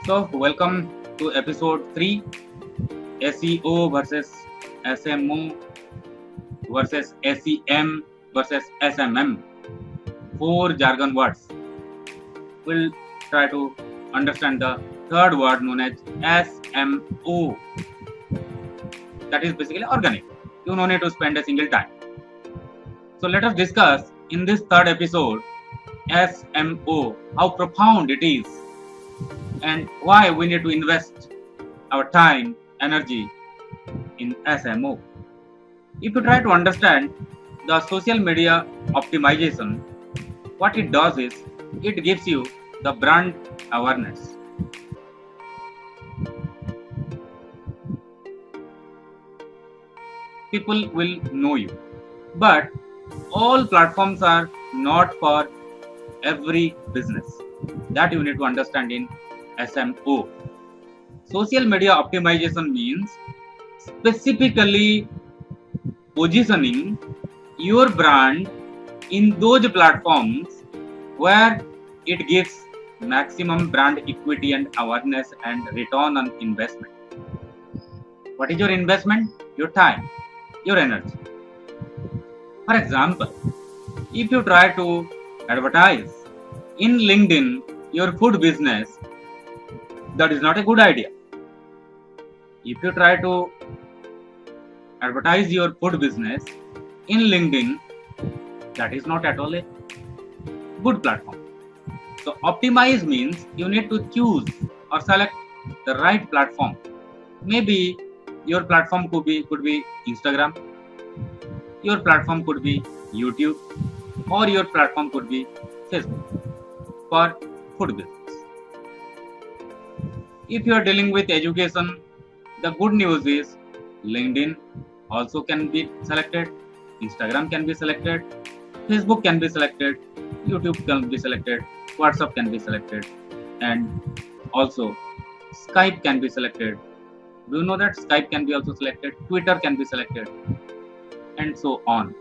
So, welcome to episode 3, SEO versus SMO versus SEM versus SMM. 4 jargon words. We'll try to understand the third word known as SMO. That is basically organic. You don't need to spend a single time. So, let us discuss in this third episode SMO, how profound it is, and why we need to invest our time, energy in SMO. If you try to understand the social media optimization, what it does is it gives you the brand awareness. People will know you, but all platforms are not for every business. That you need to understand in SMO. Social media optimization means specifically positioning your brand in those platforms where it gives maximum brand equity and awareness and return on investment. What is your investment? Your time, your energy. For example, if you try to advertise in LinkedIn your food business, that is not a good idea. If you try to advertise your food business in LinkedIn, that is not at all a good platform. So optimize means you need to choose or select the right platform. Maybe your platform could be Instagram, your platform could be YouTube, or your platform could be Facebook for food business. If you are dealing with education, the good news is LinkedIn also can be selected, Instagram can be selected, Facebook can be selected, YouTube can be selected, WhatsApp can be selected, and also Skype can be selected. Do you know that Skype can be also selected? Twitter can be selected, and so on.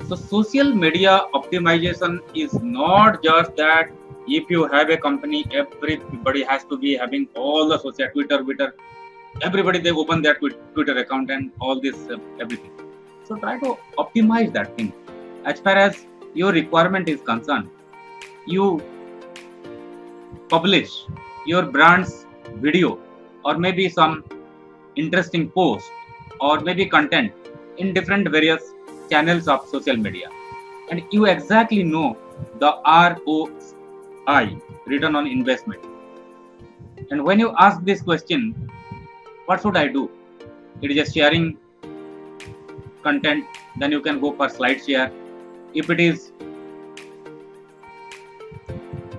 So social media optimization is not just that if you have a company, everybody has to be having all the social Twitter, everybody they open their Twitter account and all this everything. So try to optimize that thing. As far as your requirement is concerned, you publish your brand's video or maybe some interesting post or maybe content in different various channels of social media, and you exactly know the ROI, return on investment. And when you ask this question, what should I do? It is just sharing content, then you can go for slide share. If it is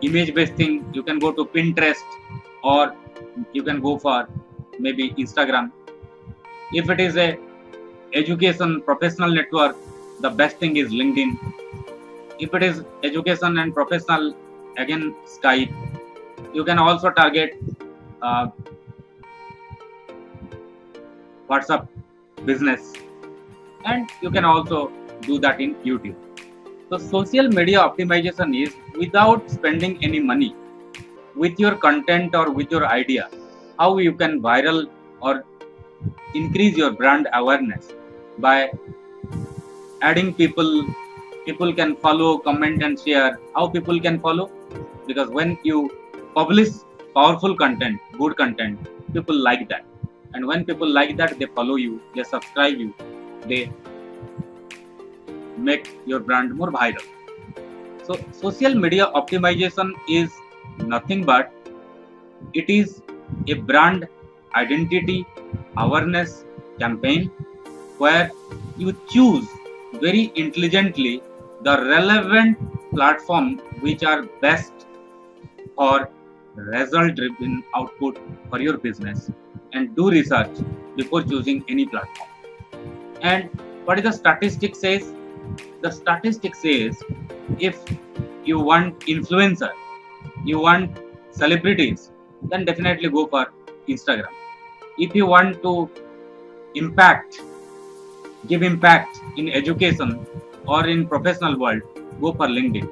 image based thing, you can go to Pinterest or you can go for maybe Instagram. If it is a education professional network, the best thing is LinkedIn. If it is education and professional, again Skype. You can also target WhatsApp business, and you can also do that in YouTube. So social media optimization is without spending any money, with your content or with your idea, how you can viral or increase your brand awareness by adding people can follow, comment and share. How people can follow? Because when you publish powerful content, good content, people like that, and when people like that, they follow you, they subscribe you, they make your brand more viral. So social media optimization is nothing but it is a brand identity awareness campaign where you choose very intelligently the relevant platform which are best for result driven output for your business, and do research before choosing any platform. And what is the statistic says? The statistic says if you want influencer, you want celebrities, then definitely go for Instagram. If you want to give impact in education or in professional world, go for LinkedIn.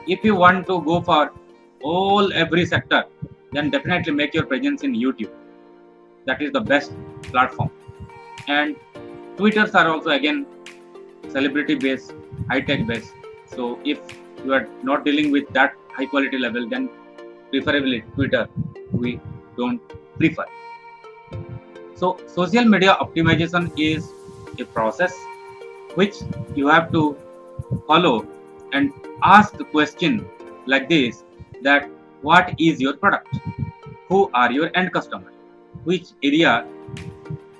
If you want to go for every sector, then definitely make your presence in YouTube. That is the best platform. And Twitters are also again celebrity based, high tech based. So if you are not dealing with that high quality level, then preferably Twitter we don't prefer. So social media optimization is a process which you have to follow and ask the question like this, that what is your product, who are your end customer, which area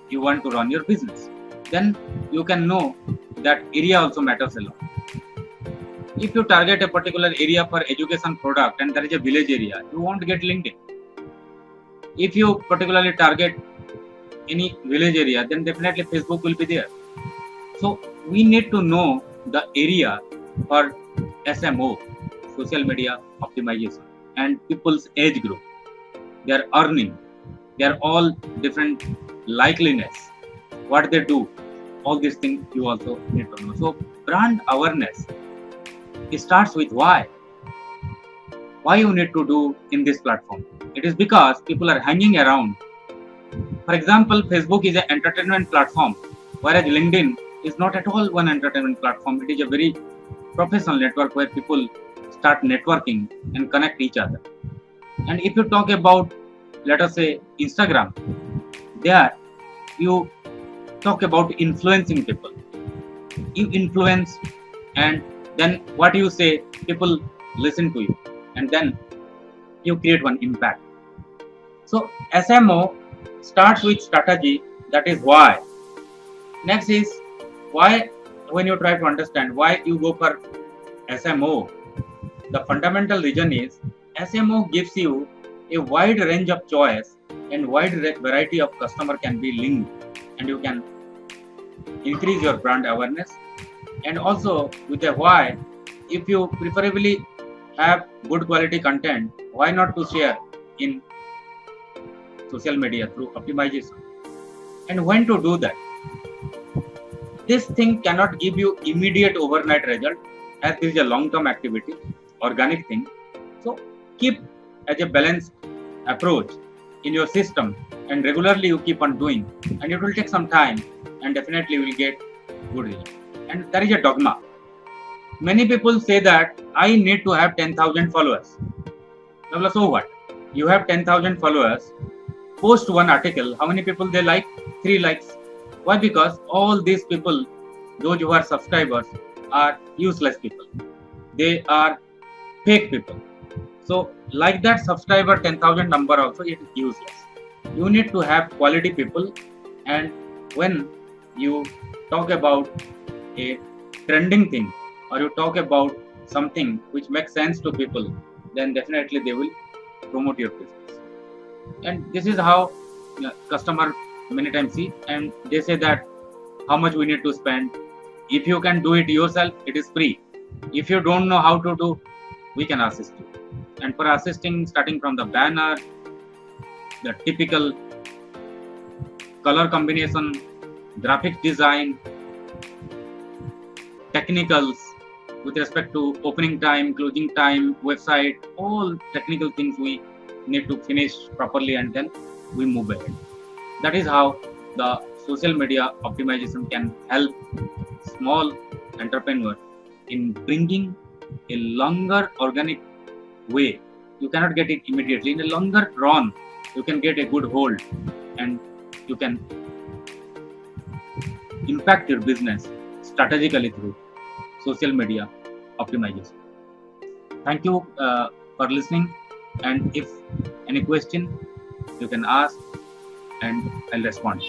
you want to run your business, then you can know that area also matters a lot. If you target a particular area for education product and there is a village area, you won't get LinkedIn. If you particularly target any village area, then definitely Facebook will be there. So we need to know the area for SMO, social media optimization, and people's age group, their earning, their all different likeliness, what they do, all these things you also need to know. So brand awareness, it starts with why you need to do in this platform. It is because people are hanging around. For example, Facebook is an entertainment platform, whereas LinkedIn is not at all one entertainment platform. It is a very professional network where people start networking and connect each other. And if you talk about, let us say, Instagram, there you talk about influencing people. You influence, and then what you say, people listen to you, and then you create one impact. So SMO starts with strategy, that is why. Next is why. When you try to understand why you go for SMO, the fundamental reason is SMO gives you a wide range of choice, and wide variety of customer can be linked, and you can increase your brand awareness. And also with a why, if you preferably have good quality content, why not to share in social media through optimization? And when to do that? This thing cannot give you immediate overnight result, as this is a long-term activity, organic thing. So keep as a balanced approach in your system, and regularly you keep on doing, and it will take some time, and definitely you will get good result. And there is a dogma. Many people say that I need to have 10,000 followers. So what? You have 10,000 followers, post one article, how many people they like? 3 likes. Why? Because all these people, those who are subscribers, are useless people. They are fake people. So like that subscriber 10,000 number also, it is useless. You need to have quality people, and when you talk about a trending thing, or you talk about something which makes sense to people, then definitely they will promote your business. And this is how customer many times see, and they say that how much we need to spend. If you can do it yourself, it is free. If you don't know how to do, we can assist you. And for assisting, starting from the banner, the typical color combination, graphic design, technicals with respect to opening time, closing time, website, all technical things we need to finish properly, and then we move ahead. That is how the social media optimization can help small entrepreneur in bringing a longer organic way. You cannot get it immediately. In a longer run, you can get a good hold, and you can impact your business strategically through social media optimization. Thank you for listening, and if any question, you can ask and I'll respond.